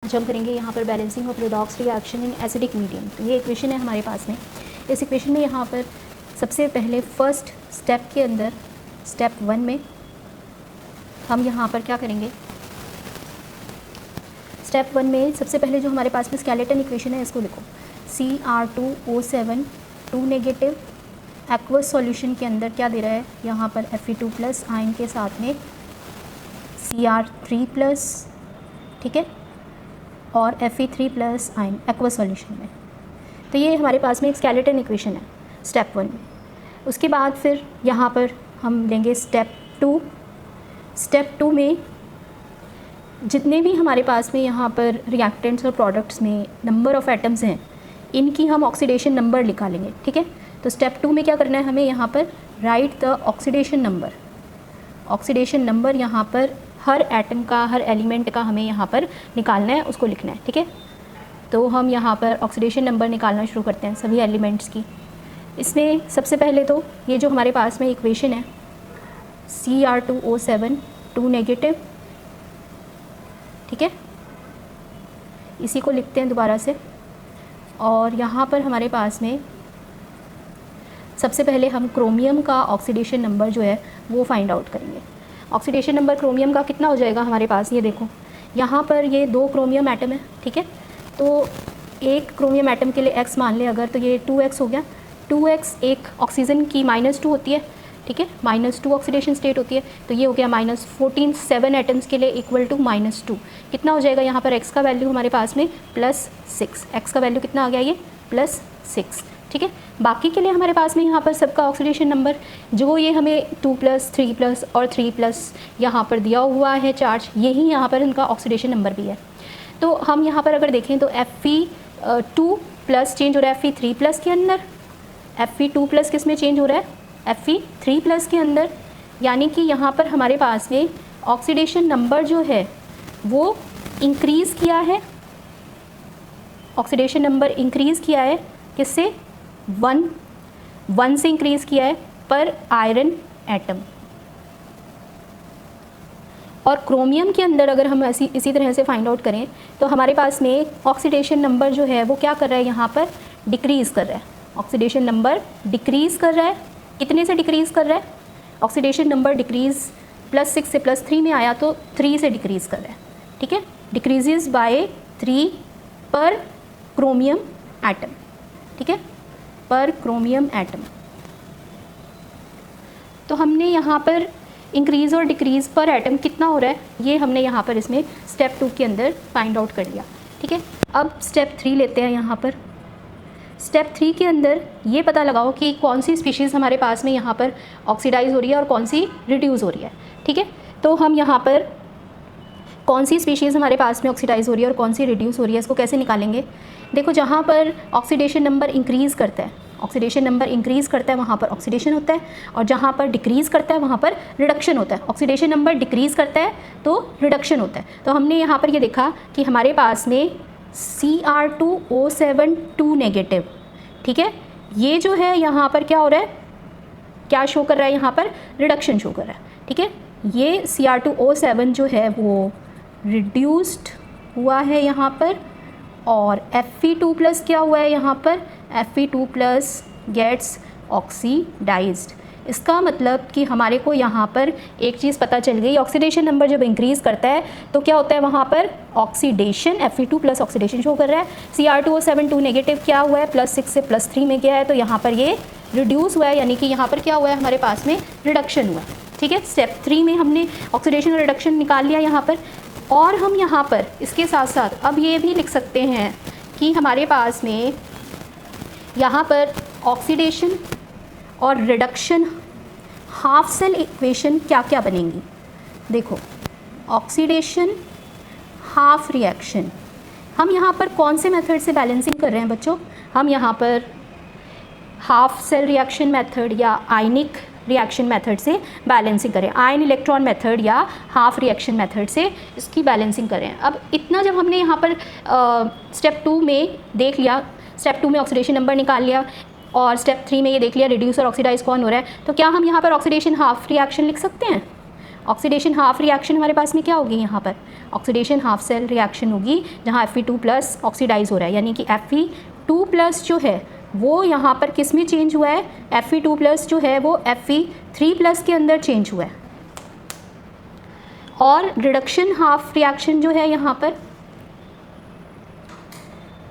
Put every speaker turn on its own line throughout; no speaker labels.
आज हम करेंगे यहाँ पर balancing of redox reaction in acidic medium. तो ये इक्वेशन है हमारे पास में। इस इक्वेशन में यहाँ पर सबसे पहले फर्स्ट स्टेप के अंदर स्टेप 1 में हम यहाँ पर क्या करेंगे, स्टेप 1 में सबसे पहले जो हमारे पास में स्केलेटन इक्वेशन है इसको लिखो। Cr2O7 2 नेगेटिव एक्वस सॉल्यूशन के अंदर क्या दे रहा है, यहाँ पर Fe2+ आयन के साथ में Cr3+, ठीक है, और Fe3+ आयन एक्वस सॉल्यूशन में। तो ये हमारे पास में एक स्केलेटन इक्वेशन है स्टेप 1 में। उसके बाद फिर यहाँ पर हम लेंगे स्टेप 2। स्टेप 2 में जितने भी हमारे पास में यहाँ पर रिएक्टेंट्स और प्रोडक्ट्स में नंबर ऑफ़ एटम्स हैं, इनकी हम ऑक्सीडेशन नंबर निकालेंगे, ठीक है। तो स्टेप 2 में क्या करना है हमें, यहाँ पर right the oxidation number. Oxidation number यहाँ पर हर एटम का, हर एलिमेंट का हमें यहाँ पर निकालना है, उसको लिखना है, ठीक है। तो हम यहाँ पर ऑक्सीडेशन नंबर निकालना शुरू करते हैं सभी एलिमेंट्स की। इसमें सबसे पहले तो ये जो हमारे पास में इक्वेशन है Cr2O7 2 नेगेटिव, ठीक है, इसी को लिखते हैं दोबारा से। और यहाँ पर हमारे पास में सबसे पहले हम क्रोमियम का ऑक्सीडेशन नंबर जो है वो फाइंड आउट करेंगे। ऑक्सीडेशन नंबर क्रोमियम का कितना हो जाएगा हमारे पास, ये देखो यहाँ पर ये 2 क्रोमियम एटम है, ठीक है। तो एक क्रोमियम एटम के लिए x मान ले अगर, तो ये 2x हो गया। 2x एक ऑक्सीजन की -2 होती है, ठीक है, -2 ऑक्सीडेशन स्टेट होती है। तो ये हो गया -14, 7 एटम्स के लिए इक्वल टू -2। कितना हो जाएगा यहाँ पर x का वैल्यू हमारे पास में +6। x का वैल्यू कितना आ गया, ये +6, ठीक है। बाकी के लिए हमारे पास में यहाँ पर सबका ऑक्सीडेशन नंबर जो ये हमें 2+, 3+ और 3+ यहाँ पर दिया हुआ है चार्ज, यही यहाँ पर इनका ऑक्सीडेशन नंबर भी है। तो हम यहाँ पर अगर देखें तो Fe2+ चेंज हो रहा है Fe3+ के अंदर, Fe2+ किस में चेंज हो रहा है, Fe3+ के अंदर। यानी कि यहाँ पर हमारे पास में ऑक्सीडेशन नंबर जो है वो इंक्रीज़ किया है, ऑक्सीडेशन नंबर इंक्रीज़ किया है किससे, 1 से इंक्रीज़ किया है पर आयरन एटम। और क्रोमियम के अंदर अगर हम इसी तरह से फाइंड आउट करें तो हमारे पास में ऑक्सीडेशन नंबर जो है वो क्या कर रहा है, यहाँ पर डिक्रीज़ कर रहा है। ऑक्सीडेशन नंबर डिक्रीज़ कर रहा है, कितने से डिक्रीज़ कर रहा है, ऑक्सीडेशन नंबर डिक्रीज़ +6 से +3 में आया तो 3 से डिक्रीज़ कर रहा है, ठीक है। डिक्रीजेस बाय 3 पर क्रोमियम एटम, ठीक है, पर क्रोमियम एटम। तो हमने यहाँ पर इंक्रीज़ और डिक्रीज़ पर एटम कितना हो रहा है, ये हमने यहाँ पर इसमें स्टेप 2 के अंदर फाइंड आउट कर लिया, ठीक है। अब स्टेप 3 लेते हैं। यहाँ पर स्टेप 3 के अंदर ये पता लगाओ कि कौन सी स्पीशीज़ हमारे पास में यहाँ पर ऑक्सीडाइज हो रही है और कौन सी रिड्यूस हो रही है, ठीक है। तो हम यहाँ पर कौन सी स्पीशीज़ हमारे पास में ऑक्सीडाइज हो रही है और कौन सी रिड्यूस हो रही है, इसको कैसे निकालेंगे। देखो जहाँ पर ऑक्सीडेशन नंबर इंक्रीज़ करता है, ऑक्सीडेशन नंबर इंक्रीज़ करता है वहाँ पर ऑक्सीडेशन होता है, और जहाँ पर डिक्रीज़ करता है वहाँ पर रिडक्शन होता है। ऑक्सीडेशन नंबर डिक्रीज़ करता है तो रिडक्शन होता है। तो हमने यहाँ पर ये देखा कि हमारे पास में Cr2O7 2 नेगेटिव, ठीक है, ये जो है यहाँ पर क्या हो रहा है, क्या शो कर रहा है, यहाँ पर रिडक्शन शो कर रहा है, ठीक है। ये Cr2O7 जो है वो रिड्यूस्ड हुआ है यहाँ पर, और Fe2+ क्या हुआ है यहाँ पर, Fe2+ गेट्स ऑक्सीडाइज्ड। इसका मतलब कि हमारे को यहाँ पर एक चीज़ पता चल गई, ऑक्सीडेशन नंबर जब इंक्रीज़ करता है तो क्या होता है वहाँ पर ऑक्सीडेशन, Fe2+ ऑक्सीडेशन शो कर रहा है। Cr2O7 2 नेगेटिव क्या हुआ है, +6 से +3 में गया है, तो यहाँ पर ये रिड्यूस हुआ है, यानी कि यहाँ पर क्या हुआ है, हमारे पास में रिडक्शन हुआ है, ठीक है। स्टेप 3 में हमने ऑक्सीडेशन और रिडक्शन निकाल लिया यहाँ पर। और हम यहाँ पर इसके साथ साथ अब ये भी लिख सकते हैं कि हमारे पास में यहाँ पर ऑक्सीडेशन और रिडक्शन हाफ सेल इक्वेशन क्या क्या बनेंगी। देखो ऑक्सीडेशन हाफ रिएक्शन, हम यहाँ पर कौन से मेथड से बैलेंसिंग कर रहे हैं बच्चों, हम यहाँ पर हाफ सेल रिएक्शन मेथड या आयनिक रिएक्शन मेथड से बैलेंसिंग करें, आयन इलेक्ट्रॉन मेथड या हाफ रिएक्शन मेथड से इसकी बैलेंसिंग कर रहे हैं। अब इतना जब हमने यहाँ पर स्टेप 2 में देख लिया, स्टेप 2 में ऑक्सीडेशन नंबर निकाल लिया, और स्टेप 3 में ये देख लिया रिड्यूस और ऑक्सीडाइज कौन हो रहा है, तो क्या हम यहाँ पर ऑक्सीडेशन हाफ रिएक्शन लिख सकते हैं। ऑक्सीडेशन हाफ रिएक्शन हमारे पास में क्या होगी यहाँ पर, ऑक्सीडेशन हाफ सेल रिएक्शन होगी, जहाँ Fe2+ ऑक्सीडाइज हो रहा है, यानी कि Fe2+ जो है वो यहाँ पर किस में चेंज हुआ है, Fe2+ जो है वो Fe3+ के अंदर चेंज हुआ है। और रिडक्शन हाफ रिएक्शन जो है यहाँ पर,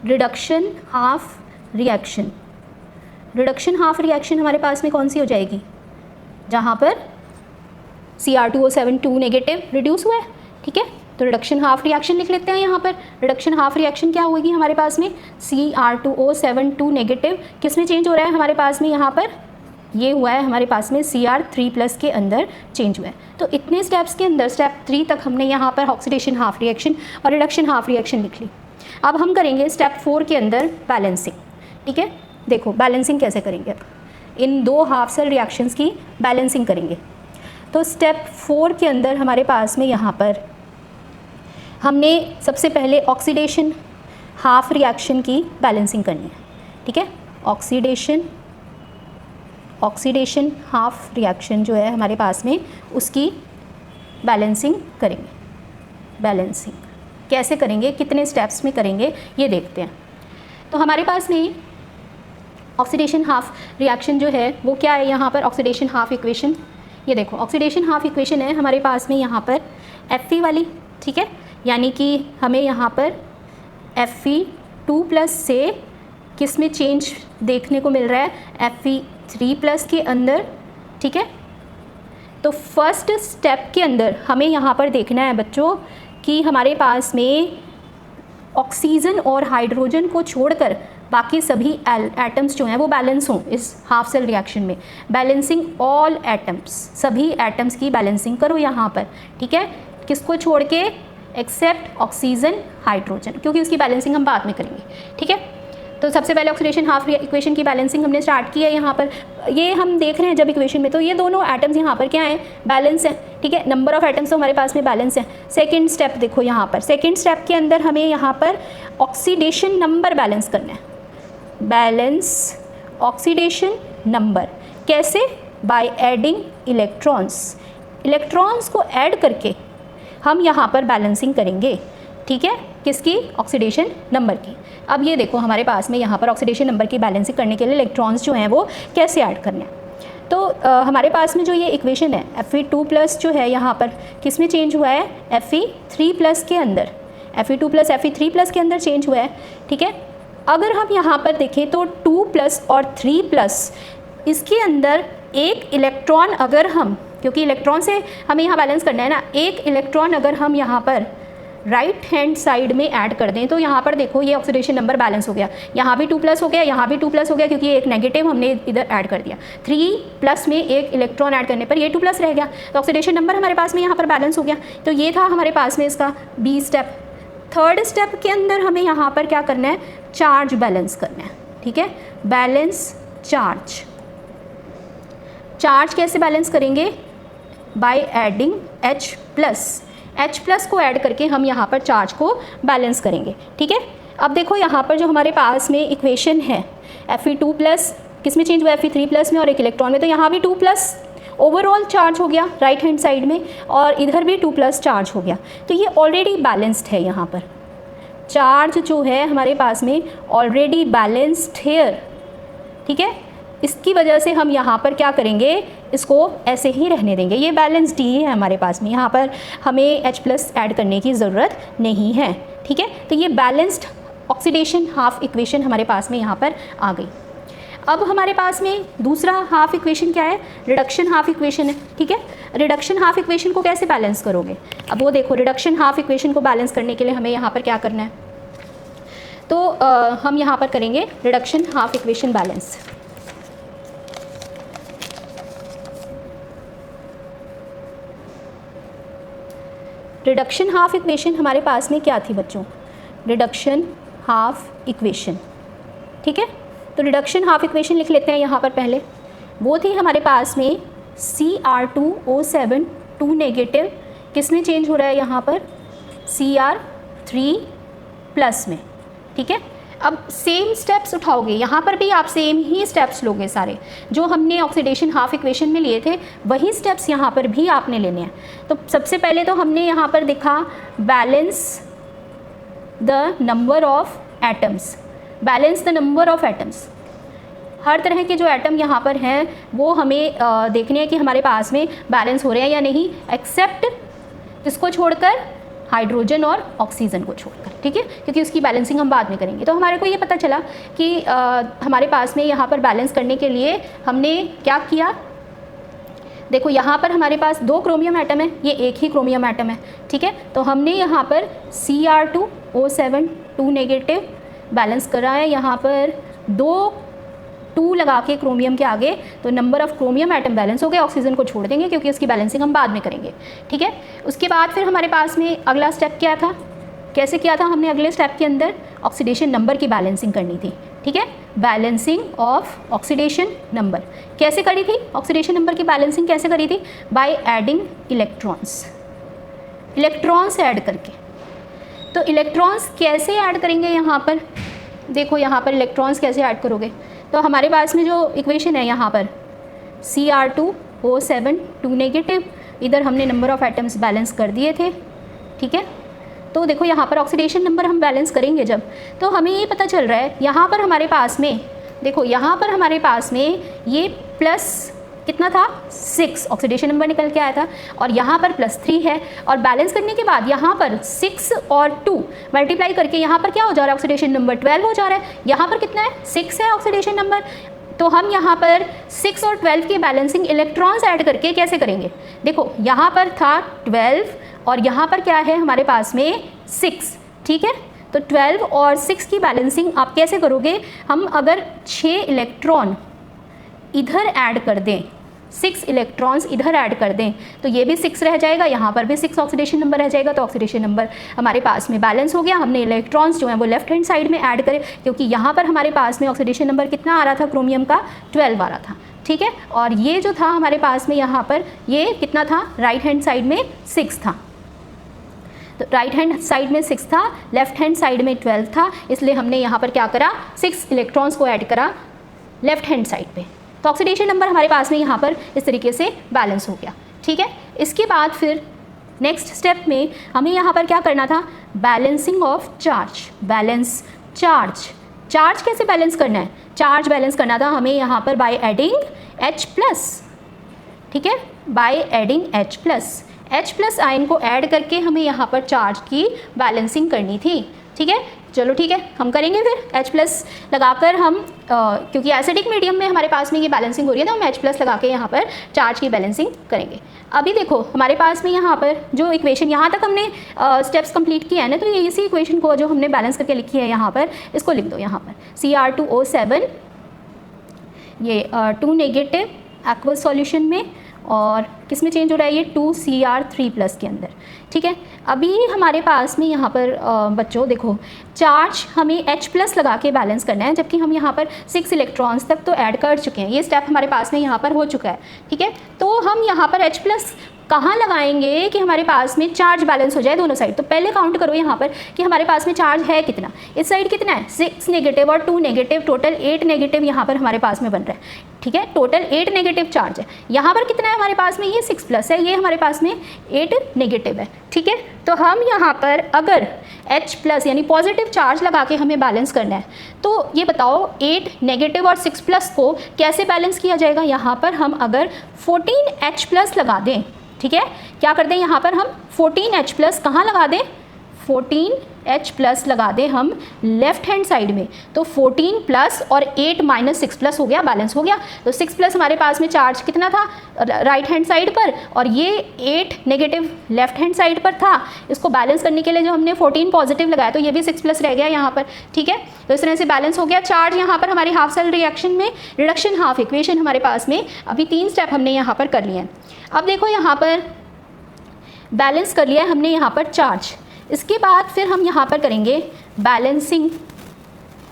रिडक्शन हाफ रिएक्शन हमारे पास में कौन सी हो जाएगी, जहाँ पर Cr2O7 2 नेगेटिव रिड्यूस हुआ है, ठीक है। तो रिडक्शन हाफ रिएक्शन लिख लेते हैं यहाँ पर। रिडक्शन हाफ रिएक्शन क्या होगी हमारे पास में, Cr2O7 2 नेगेटिव किस में चेंज हो रहा है हमारे पास में, यहाँ पर ये हुआ है हमारे पास में Cr3+ के अंदर चेंज हुआ है। तो इतने स्टेप्स के अंदर स्टेप 3 तक हमने यहाँ पर ऑक्सीडेशन हाफ रिएक्शन और रिडक्शन हाफ रिएक्शन लिख ली। अब हम करेंगे स्टेप 4 के अंदर बैलेंसिंग, ठीक है। देखो बैलेंसिंग कैसे करेंगे, अब इन 2 हाफ सेल रिएक्शंस की बैलेंसिंग करेंगे। तो स्टेप 4 के अंदर हमारे पास में यहाँ पर हमने सबसे पहले ऑक्सीडेशन हाफ रिएक्शन की बैलेंसिंग करनी है, ठीक है। ऑक्सीडेशन हाफ रिएक्शन जो है हमारे पास में उसकी बैलेंसिंग करेंगे। बैलेंसिंग कैसे करेंगे, कितने स्टेप्स में करेंगे, ये देखते हैं। तो हमारे पास में ऑक्सीडेशन हाफ रिएक्शन जो है वो क्या है यहाँ पर, ऑक्सीडेशन हाफ इक्वेशन, ये देखो ऑक्सीडेशन हाफ इक्वेशन है हमारे पास में यहाँ पर Fe वाली, ठीक है। यानी कि हमें यहाँ पर Fe2+ से किस में चेंज देखने को मिल रहा है, Fe3+ के अंदर, ठीक है। तो फर्स्ट स्टेप के अंदर हमें यहाँ पर देखना है बच्चों कि हमारे पास में ऑक्सीजन और हाइड्रोजन को छोड़कर बाकी सभी एटम्स जो हैं वो बैलेंस हों इस हाफ सेल रिएक्शन में। बैलेंसिंग ऑल एटम्स, सभी एटम्स की बैलेंसिंग करो यहाँ पर, ठीक है। किसको छोड़ के, एक्सेप्ट ऑक्सीजन हाइड्रोजन, क्योंकि उसकी बैलेंसिंग हम बाद में करेंगे, ठीक है। तो सबसे पहले ऑक्सीडेशन हाफ इक्वेशन की बैलेंसिंग हमने स्टार्ट की है यहाँ पर। ये हम देख रहे हैं जब इक्वेशन में, तो ये दोनों एटम्स यहाँ पर क्या हैं, बैलेंस हैं, ठीक है। नंबर ऑफ एटम्स तो हमारे पास में बैलेंस है। सेकंड स्टेप देखो यहाँ पर, सेकंड स्टेप के अंदर हमें यहाँ पर ऑक्सीडेशन नंबर बैलेंस करना है। बैलेंस ऑक्सीडेशन नंबर कैसे, बाय एडिंग इलेक्ट्रॉन्स, इलेक्ट्रॉन्स को ऐड करके हम यहाँ पर बैलेंसिंग करेंगे, ठीक है, किसकी, ऑक्सीडेशन नंबर की। अब ये देखो हमारे पास में यहाँ पर ऑक्सीडेशन नंबर की बैलेंसिंग करने के लिए इलेक्ट्रॉन्स जो हैं वो कैसे ऐड करने हैं। तो हमारे पास में जो ये इक्वेशन है Fe2+ जो है यहाँ पर किस में चेंज हुआ है, Fe3+ के अंदर, Fe2+ Fe3+ के अंदर चेंज हुआ है, ठीक है। अगर हम यहाँ पर देखें तो 2+ और 3+ इसके अंदर एक इलेक्ट्रॉन अगर हम, क्योंकि इलेक्ट्रॉन से हमें यहाँ बैलेंस करना है ना, एक इलेक्ट्रॉन अगर हम यहाँ पर राइट हैंड साइड में ऐड कर दें तो यहाँ पर देखो ये ऑक्सीडेशन नंबर बैलेंस हो गया, यहाँ भी 2+ हो गया, यहाँ भी 2+ हो गया, क्योंकि एक नेगेटिव हमने इधर ऐड कर दिया। 3+ में एक इलेक्ट्रॉन ऐड करने पर ये 2+ रह गया, तो ऑक्सीडेशन नंबर हमारे पास में यहाँ पर बैलेंस हो गया। तो ये था हमारे पास में इसका B स्टेप। थर्ड स्टेप के अंदर हमें यहाँ पर क्या करना है, चार्ज बैलेंस करना है, ठीक है। बैलेंस चार्ज, चार्ज कैसे बैलेंस करेंगे, बाय एडिंग H+ को ऐड करके हम यहाँ पर चार्ज को बैलेंस करेंगे, ठीक है। अब देखो यहाँ पर जो हमारे पास में इक्वेशन है Fe2+ किस में चेंज हुआ है, Fe3+ में और एक इलेक्ट्रॉन में, तो यहाँ भी 2+ ओवरऑल चार्ज हो गया राइट हैंड साइड में, और इधर भी 2+ चार्ज हो गया। तो ये ऑलरेडी बैलेंस्ड है, यहाँ पर चार्ज जो है हमारे पास में ऑलरेडी बैलेंस्ड है, ठीक है। इसकी वजह से हम यहाँ पर क्या करेंगे, इसको ऐसे ही रहने देंगे, ये बैलेंस्ड ही है हमारे पास में, यहाँ पर हमें H+ ऐड करने की ज़रूरत नहीं है, ठीक है। तो ये बैलेंस्ड ऑक्सीडेशन हाफ इक्वेशन हमारे पास में यहाँ पर आ गई। अब हमारे पास में दूसरा हाफ इक्वेशन क्या है, रिडक्शन हाफ इक्वेशन है, ठीक है। रिडक्शन हाफ इक्वेशन को कैसे बैलेंस करोगे, अब वो देखो, रिडक्शन हाफ इक्वेशन को बैलेंस करने के लिए हमें यहाँ पर क्या करना है, तो हम यहाँ पर करेंगे reduction half equation balance. Reduction half equation हमारे पास में क्या थी बच्चों, रिडक्शन हाफ इक्वेशन, ठीक है। तो रिडक्शन हाफ इक्वेशन लिख लेते हैं यहाँ पर पहले। वो थी हमारे पास में Cr2O7 2 नेगेटिव किस में चेंज हो रहा है यहाँ पर, Cr3+ में, ठीक है। अब सेम स्टेप्स उठाओगे, यहाँ पर भी आप सेम ही स्टेप्स लोगे सारे, जो हमने ऑक्सीडेशन हाफ इक्वेशन में लिए थे वही स्टेप्स यहाँ पर भी आपने लेने हैं। तो सबसे पहले तो हमने यहाँ पर देखा balance the number of atoms, balance the number of atoms. हर तरह के जो एटम यहाँ पर हैं वो हमें देखने हैं कि हमारे पास में बैलेंस हो रहे हैं या नहीं, एक्सेप्ट किसको छोड़कर, हाइड्रोजन और ऑक्सीजन को छोड़कर, ठीक है, क्योंकि उसकी बैलेंसिंग हम बाद में करेंगे। तो हमारे को ये पता चला कि हमारे पास में यहाँ पर बैलेंस करने के लिए हमने क्या किया, देखो यहाँ पर हमारे पास 2 क्रोमियम एटम है, ये एक ही क्रोमियम एटम है, ठीक है। तो हमने यहाँ पर Cr2O7 2 नेगेटिव बैलेंस करा है, यहाँ पर 2 लगा के क्रोमियम के आगे, तो number of chromium atom balance हो गए, ऑक्सीजन को छोड़ देंगे क्योंकि उसकी बैलेंसिंग हम बाद में करेंगे, ठीक है। उसके बाद फिर हमारे पास में अगला स्टेप क्या था, कैसे किया था हमने, अगले स्टेप के अंदर ऑक्सीडेशन नंबर की बैलेंसिंग करनी थी, ठीक है। बैलेंसिंग ऑफ ऑक्सीडेशन नंबर कैसे करी थी, ऑक्सीडेशन नंबर की बैलेंसिंग कैसे करी थी, by adding electrons, electrons add करके। तो इलेक्ट्रॉन्स कैसे ऐड करेंगे, यहाँ पर देखो, यहाँ पर इलेक्ट्रॉन्स कैसे ऐड करोगे, तो हमारे पास में जो इक्वेशन है यहाँ पर Cr2O7 2 नेगेटिव, इधर हमने नंबर ऑफ एटम्स बैलेंस कर दिए थे, ठीक है। तो देखो यहाँ पर ऑक्सीडेशन नंबर हम बैलेंस करेंगे जब, तो हमें ये पता चल रहा है यहाँ पर हमारे पास में, देखो यहाँ पर हमारे पास में ये प्लस कितना था 6 ऑक्सीडेशन नंबर निकल के आया था, और यहाँ पर +3 है, और बैलेंस करने के बाद यहाँ पर 6 और 2 मल्टीप्लाई करके यहाँ पर क्या हो जा रहा है, ऑक्सीडेशन नंबर 12 हो जा रहा है। यहाँ पर कितना है, 6 है ऑक्सीडेशन नंबर। तो हम यहाँ पर 6 और 12 की बैलेंसिंग इलेक्ट्रॉन्स ऐड करके कैसे करेंगे, देखो यहाँ पर था 12 और यहाँ पर क्या है हमारे पास में 6, ठीक है। तो 12 और 6 की बैलेंसिंग आप कैसे करोगे, हम अगर 6 इलेक्ट्रॉन इधर ऐड कर दें, 6 इलेक्ट्रॉन्स इधर ऐड कर दें, तो ये भी 6 रह जाएगा, यहाँ पर भी 6 ऑक्सीडेशन नंबर रह जाएगा। तो ऑक्सीडेशन नंबर हमारे पास में बैलेंस हो गया। हमने इलेक्ट्रॉन्स जो हैं वो लेफ्ट हैंड साइड में ऐड करे, क्योंकि यहाँ पर हमारे पास में ऑक्सीडेशन नंबर कितना आ रहा था क्रोमियम का, 12 आ रहा था, ठीक है। और ये जो था हमारे पास में यहाँ पर ये कितना था, राइट हैंड साइड में 6 था, तो राइट हैंड साइड में 6 था, लेफ्ट हैंड साइड में 12 था, इसलिए हमने यहाँ पर क्या करा, 6 इलेक्ट्रॉन्स को ऐड करा लेफ्ट हैंड साइड पे। तो ऑक्सीडेशन नंबर हमारे पास में यहाँ पर इस तरीके से बैलेंस हो गया, ठीक है। इसके बाद फिर नेक्स्ट स्टेप में हमें यहाँ पर क्या करना था, balancing of charge, balance charge. Charge कैसे बैलेंस करना है, चार्ज बैलेंस करना था हमें यहाँ पर बाय एडिंग H+, ठीक है, बाय एडिंग H+ आयन को ऐड करके हमें यहाँ पर चार्ज की बैलेंसिंग करनी थी, ठीक है। चलो ठीक है, हम करेंगे फिर H+ लगाकर हम क्योंकि एसिडिक मीडियम में हमारे पास में ये बैलेंसिंग हो रही है, तो हम H+ लगा के यहाँ पर चार्ज की बैलेंसिंग करेंगे। अभी देखो हमारे पास में यहाँ पर जो इक्वेशन यहाँ तक हमने स्टेप्स कंप्लीट किया है ना, तो ये इसी इक्वेशन को जो हमने बैलेंस करके लिखी है यहाँ पर, इसको लिख दो यहाँ पर Cr2O7 ये 2 नेगेटिव एक्वस सॉल्यूशन में, और किस में चेंज हो रहा है, ये 2Cr3+ के अंदर, ठीक है। अभी हमारे पास में यहाँ पर बच्चों देखो चार्ज हमें H+ लगा के बैलेंस करना है, जबकि हम यहाँ पर 6 इलेक्ट्रॉन्स तक तो ऐड कर चुके हैं, ये स्टेप हमारे पास में यहाँ पर हो चुका है, ठीक है। तो हम यहाँ पर H+ कहाँ लगाएंगे कि हमारे पास में चार्ज बैलेंस हो जाए दोनों साइड। तो पहले काउंट करो यहाँ पर कि हमारे पास में चार्ज है कितना, इस साइड कितना है 6 नेगेटिव और 2 नेगेटिव, टोटल 8 नेगेटिव यहाँ पर हमारे पास में बन रहा है, ठीक है। टोटल 8 नेगेटिव चार्ज है। यहाँ पर कितना है हमारे पास में, ये 6+ है, ये हमारे पास में 8 नेगेटिव है, ठीक है। तो हम यहाँ पर अगर H+ यानी पॉजिटिव चार्ज लगा के हमें बैलेंस करना है, तो ये बताओ 8 नेगेटिव और 6+ को कैसे बैलेंस किया जाएगा। यहाँ पर हम अगर 14H+ लगा दें, ठीक है, क्या कर दें यहाँ पर हम 14H+ कहाँ लगा दें, 14H+ लगा दें हम लेफ्ट हैंड साइड में, तो 14+ और 8 - 6+ हो गया, बैलेंस हो गया। तो 6+ हमारे पास में चार्ज कितना था राइट हैंड साइड पर, और ये 8 नेगेटिव लेफ्ट हैंड साइड पर था। इसको बैलेंस करने के लिए जो हमने 14 पॉजिटिव लगाया, तो ये भी 6+ रह गया यहाँ पर, ठीक है। तो इस तरह से बैलेंस हो गया चार्ज। यहाँ पर हमारी हाफ सेल रिएक्शन में रिडक्शन हाफ इक्वेशन हमारे पास में अभी 3 स्टेप हमने यहाँ पर कर लिए हैं। अब देखो यहाँ पर बैलेंस कर लिया है हमने यहाँ पर चार्ज। इसके बाद फिर हम यहाँ पर करेंगे बैलेंसिंग,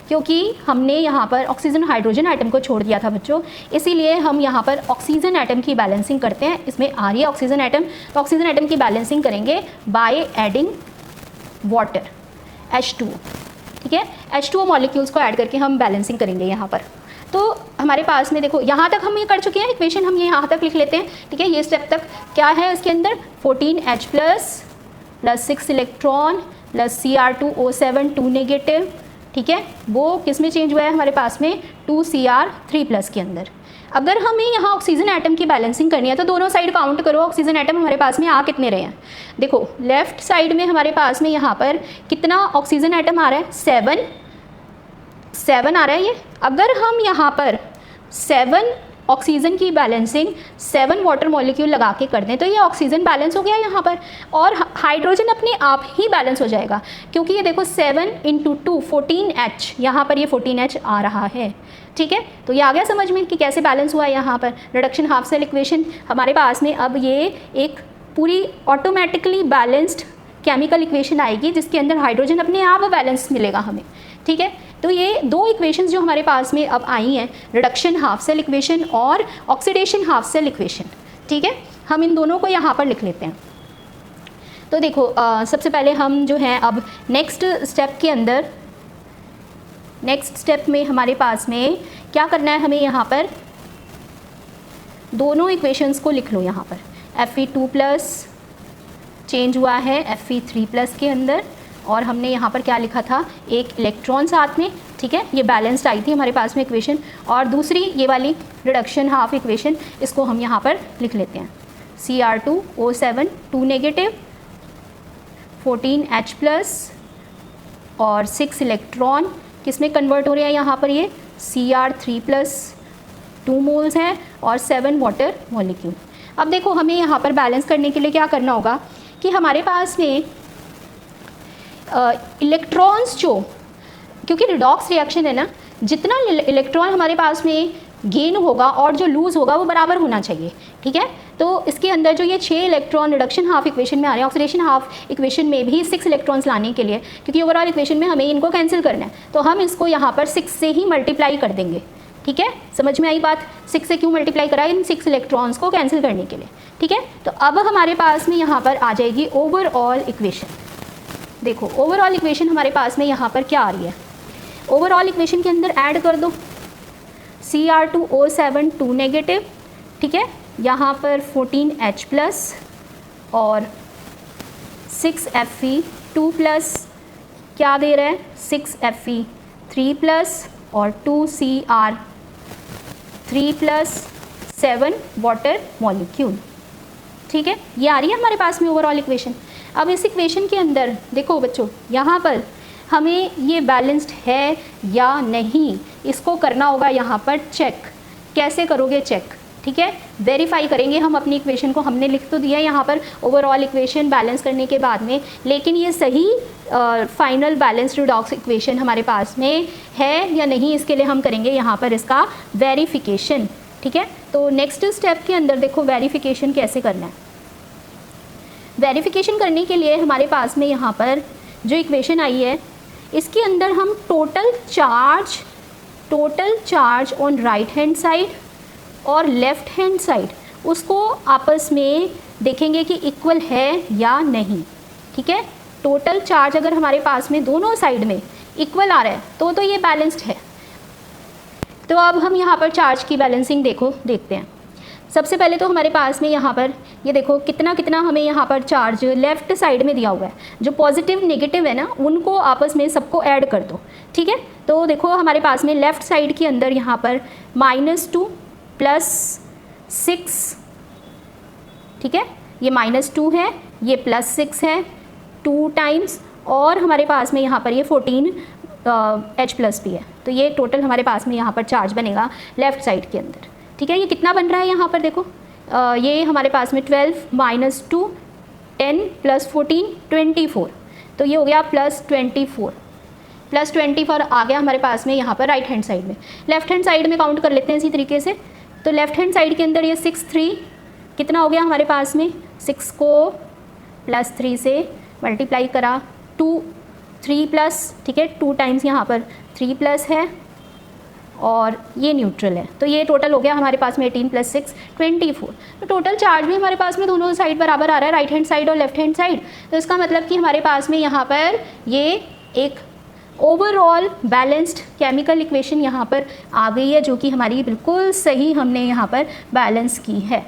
क्योंकि हमने यहाँ पर ऑक्सीजन हाइड्रोजन आइटम को छोड़ दिया था बच्चों, इसीलिए हम यहाँ पर ऑक्सीजन आइटम की बैलेंसिंग करते हैं। इसमें आ रही है ऑक्सीजन आइटम, तो ऑक्सीजन आइटम की बैलेंसिंग करेंगे बाय एडिंग वाटर H2O, ठीक है। H2O मॉलिक्यूल्स को ऐड करके हम बैलेंसिंग करेंगे यहाँ पर। तो हमारे पास में देखो यहाँ तक हम ये कर चुके हैं, इक्वेशन हम ये यहाँ तक लिख लेते हैं, ठीक है। ये स्टेप तक क्या है इसके अंदर 14H plus 6 electron plus Cr2O7 2 negative, ठीक है। वो किस में चेंज हुआ है हमारे पास में 2Cr3 प्लस के अंदर। अगर हमें यहाँ ऑक्सीजन एटम की बैलेंसिंग करनी है तो दोनों साइड काउंट करो, ऑक्सीजन एटम हमारे पास में आ कितने रहे हैं। देखो लेफ्ट साइड में हमारे पास में यहाँ पर कितना ऑक्सीजन एटम आ रहा है 7 आ रहा है ये। अगर हम यहाँ पर 7 ऑक्सीजन की बैलेंसिंग 7 वाटर मॉलिक्यूल लगा के कर दें तो ये ऑक्सीजन बैलेंस हो गया यहाँ पर, और हाइड्रोजन अपने आप ही बैलेंस हो जाएगा, क्योंकि ये देखो 7 × 2 14H, यहाँ पर ये 14H आ रहा है, ठीक है। तो ये आ गया समझ में कि कैसे बैलेंस हुआ है यहाँ पर। रिडक्शन हाफ सेल इक्वेशन हमारे पास में अब ये एक पूरी ऑटोमेटिकली बैलेंस्ड केमिकल इक्वेशन आएगी जिसके अंदर हाइड्रोजन अपने आप बैलेंस मिलेगा हमें, ठीक है। तो ये दो इक्वेशंस जो हमारे पास में अब आई हैं, रिडक्शन हाफ सेल इक्वेशन और ऑक्सीडेशन हाफ सेल इक्वेशन, ठीक है। हम इन दोनों को यहाँ पर लिख लेते हैं। तो देखो सबसे पहले हम जो है अब नेक्स्ट स्टेप के अंदर, नेक्स्ट स्टेप में हमारे पास में क्या करना है, हमें यहाँ पर दोनों इक्वेशंस को लिख लो। यहाँ पर Fe2 प्लस चेंज हुआ है Fe3 प्लस के अंदर, और हमने यहाँ पर क्या लिखा था, एक इलेक्ट्रॉन साथ में, ठीक है। ये बैलेंस्ड आई थी हमारे पास में इक्वेशन, और दूसरी ये वाली रिडक्शन हाफ इक्वेशन, इसको हम यहाँ पर लिख लेते हैं Cr2O7 2 नेगेटिव 14H प्लस और 6 इलेक्ट्रॉन किस में कन्वर्ट हो रहे हैं, यहाँ पर ये Cr3 प्लस 2 मोल्स हैं और 7 वाटर मॉलिक्यूल। अब देखो हमें यहाँ पर बैलेंस करने के लिए क्या करना होगा कि हमारे पास में इलेक्ट्रॉन्स जो, क्योंकि रिडॉक्स रिएक्शन है ना, जितना इलेक्ट्रॉन हमारे पास में गेन होगा और जो लूज़ होगा वो बराबर होना चाहिए, ठीक है। तो इसके अंदर जो ये 6 इलेक्ट्रॉन रिडक्शन हाफ इक्वेशन में आ रहे हैं, ऑक्सीडेशन हाफ इक्वेशन में भी 6 इलेक्ट्रॉन्स लाने के लिए, क्योंकि ओवरऑल इक्वेशन में हमें इनको कैंसिल करना है, तो हम इसको यहाँ पर 6 से ही मल्टीप्लाई कर देंगे, ठीक है। समझ में आई बात, 6 से क्यों मल्टीप्लाई करा, इन 6 इलेक्ट्रॉन्स को कैंसिल करने के लिए, ठीक है। तो अब हमारे पास में यहाँ पर आ जाएगी ओवरऑल इक्वेशन। देखो ओवरऑल इक्वेशन हमारे पास में यहाँ पर क्या आ रही है, ओवरऑल इक्वेशन के अंदर ऐड कर दो Cr2O7 2 नेगेटिव, ठीक है। यहाँ पर 14H प्लस और 6 Fe2 प्लस क्या दे रहा है 6 Fe3 प्लस और 2 Cr3 प्लस 7 वाटर मॉलिक्यूल, ठीक है। ये आ रही है हमारे पास में ओवरऑल इक्वेशन। अब इस इक्वेशन के अंदर देखो बच्चों, यहाँ पर हमें ये बैलेंस्ड है या नहीं, इसको करना होगा यहाँ पर चेक। कैसे करोगे चेक, ठीक है, वेरीफाई करेंगे हम अपनी इक्वेशन को। हमने लिख तो दिया है यहाँ पर ओवरऑल इक्वेशन बैलेंस करने के बाद में, लेकिन ये सही फाइनल बैलेंस्ड रिडॉक्स इक्वेशन हमारे पास में है या नहीं, इसके लिए हम करेंगे यहाँ पर इसका वेरिफिकेशन, ठीक है। तो नेक्स्ट स्टेप के अंदर देखो वेरिफिकेशन कैसे करना है। वेरिफिकेशन करने के लिए हमारे पास में यहाँ पर जो इक्वेशन आई है, इसके अंदर हम total charge on right hand side और लेफ़्ट हैंड साइड उसको आपस में देखेंगे कि इक्वल है या नहीं, ठीक है। टोटल चार्ज अगर हमारे पास में दोनों साइड में इक्वल आ रहा है तो ये बैलेंस्ड है। तो अब हम यहाँ पर चार्ज की बैलेंसिंग देखते हैं। सबसे पहले तो हमारे पास में यहाँ पर ये देखो कितना कितना हमें यहाँ पर चार्ज लेफ़्ट साइड में दिया हुआ है। जो पॉजिटिव नेगेटिव है ना, उनको आपस में सबको ऐड कर दो, ठीक है। तो देखो हमारे पास में लेफ़्ट साइड के अंदर यहाँ पर -2 + 6, ठीक है, ये -2 है, ये +6 है 2 टाइम्स, और हमारे पास में यहाँ पर ये 14H प्लस भी है। तो ये टोटल हमारे पास में यहाँ पर चार्ज बनेगा लेफ़्ट साइड के अंदर, ठीक है। ये कितना बन रहा है यहाँ पर देखो, ये हमारे पास में 12 - 2 10 + 14 24, तो ये हो गया +24 आ गया हमारे पास में यहाँ पर राइट हैंड साइड में। लेफ़्ट हैंड साइड में काउंट कर लेते हैं इसी तरीके से। तो लेफ़्ट हैंड साइड के अंदर ये 6 3 कितना हो गया हमारे पास में, 6 को +3 से मल्टीप्लाई करा, 2 3 प्लस, ठीक है, 2 टाइम्स यहाँ पर 3 प्लस है और ये न्यूट्रल है। तो ये टोटल हो गया हमारे पास में 18 + 6 24। तो टोटल चार्ज भी हमारे पास में दोनों साइड बराबर आ रहा है, राइट हैंड साइड और लेफ्ट हैंड साइड। तो इसका मतलब कि हमारे पास में यहाँ पर ये एक ओवरऑल बैलेंस्ड केमिकल इक्वेशन यहाँ पर आ गई है, जो कि हमारी बिल्कुल सही हमने यहाँ पर बैलेंस की है।